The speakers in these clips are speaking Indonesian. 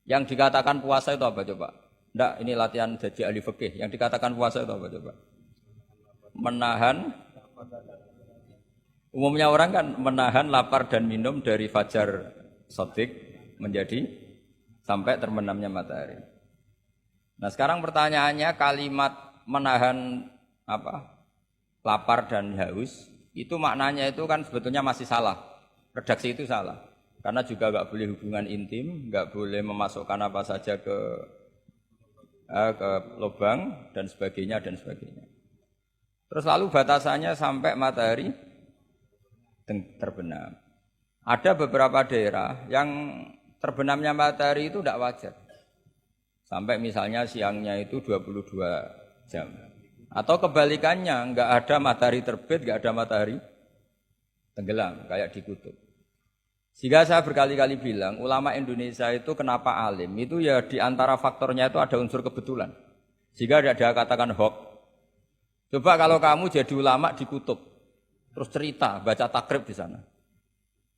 Yang dikatakan puasa itu apa coba? Ndak, ini latihan jadi ahli fikih. Yang dikatakan puasa itu apa coba? Menahan. Umumnya orang kan menahan lapar dan minum dari fajar shadiq menjadi sampai terbenamnya matahari. Nah sekarang pertanyaannya kalimat menahan apa? Lapar dan haus itu maknanya itu kan sebetulnya masih salah. Redaksi itu salah. Karena juga nggak boleh hubungan intim, nggak boleh memasukkan apa saja ke lubang dan sebagainya dan sebagainya. Terus lalu batasannya sampai matahari terbenam. Ada beberapa daerah yang terbenamnya matahari itu tidak wajar. Sampai misalnya siangnya itu 22 jam. Atau kebalikannya, nggak ada matahari terbit, nggak ada matahari tenggelam, kayak di kutub. Sehingga saya berkali-kali bilang, ulama Indonesia itu kenapa alim? Itu ya di antara faktornya itu ada unsur kebetulan. Sehingga ada katakan hoax. Coba kalau kamu jadi ulama di kutub, terus cerita, baca takrib di sana.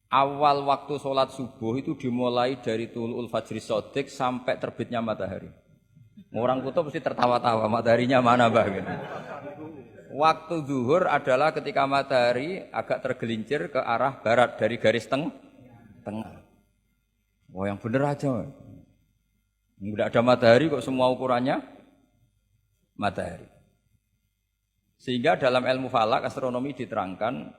Awal waktu sholat subuh itu dimulai dari tulul fajri shadiq sampai terbitnya matahari. Orang kutub mesti tertawa-tawa, mataharinya mana bah? Gitu. Waktu zuhur adalah ketika matahari agak tergelincir ke arah barat dari garis tengah. Oh yang bener aja. Tidak ada matahari kok semua ukurannya matahari. Sehingga dalam ilmu falak astronomi diterangkan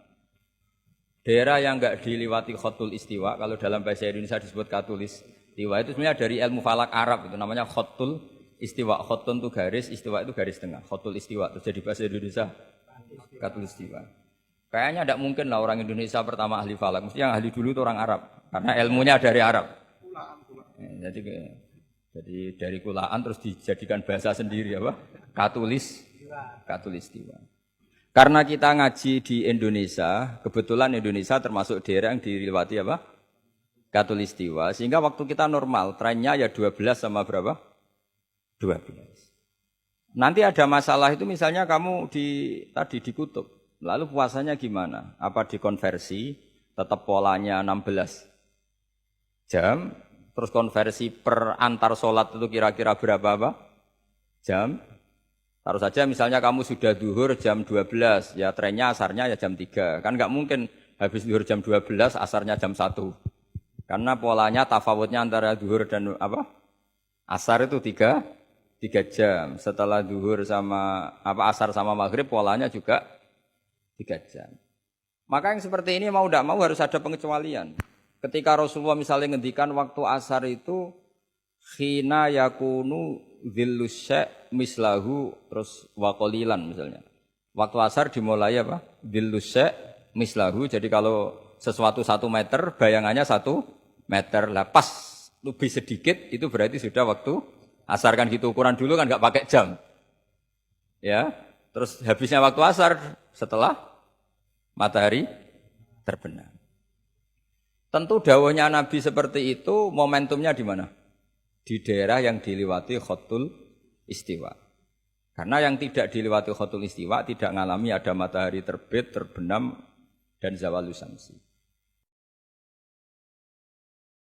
daerah yang enggak diliwati khotul istiwa, kalau dalam bahasa Indonesia disebut katul istiwa, itu sebenarnya dari ilmu falak Arab, itu namanya khotul istiwa. Khotun itu garis, istiwa itu garis tengah. Khotul istiwa itu jadi bahasa Indonesia katul istiwa. Kayaknya tidak mungkin lah orang Indonesia pertama ahli falak, mesti yang ahli dulu itu orang Arab, karena ilmunya dari Arab. Jadi dari kulaan terus dijadikan bahasa sendiri apa? Katulistiwa. Karena kita ngaji di Indonesia, kebetulan Indonesia termasuk daerah yang dilewati apa? Katulistiwa. Sehingga waktu kita normal, trennya ya 12 sama berapa? 12. Nanti ada masalah itu misalnya kamu tadi di kutub. Lalu puasanya gimana? Apa dikonversi, tetap polanya 16 jam, terus konversi per antar sholat itu kira-kira berapa apa? Jam. Taruh saja misalnya kamu sudah zuhur jam 12, ya trennya asarnya ya jam 3. Kan nggak mungkin habis zuhur jam 12, asarnya jam 1. Karena polanya tafawutnya antara zuhur dan apa? Asar itu 3 jam. Setelah zuhur sama asar sama maghrib polanya juga 3 jam. Maka yang seperti ini mau tidak mau harus ada pengecualian. Ketika Rasulullah misalnya ngendikan waktu asar itu khina yakunu dhillus syai' mislahu terus waqalilan misalnya. Waktu asar dimulai apa? Dhillus syai' mislahu. Jadi kalau sesuatu 1 meter bayangannya 1 meter. Lah pas lebih sedikit itu berarti sudah waktu asar kan gitu. Ukuran dulu kan enggak pakai jam. Ya. Terus habisnya waktu asar setelah matahari terbenam. Tentu dawuhnya Nabi seperti itu, momentumnya di mana? Di daerah yang dilewati khotul istiwa. Karena yang tidak dilewati khotul istiwa tidak mengalami ada matahari terbit, terbenam, dan zawalus syamsi.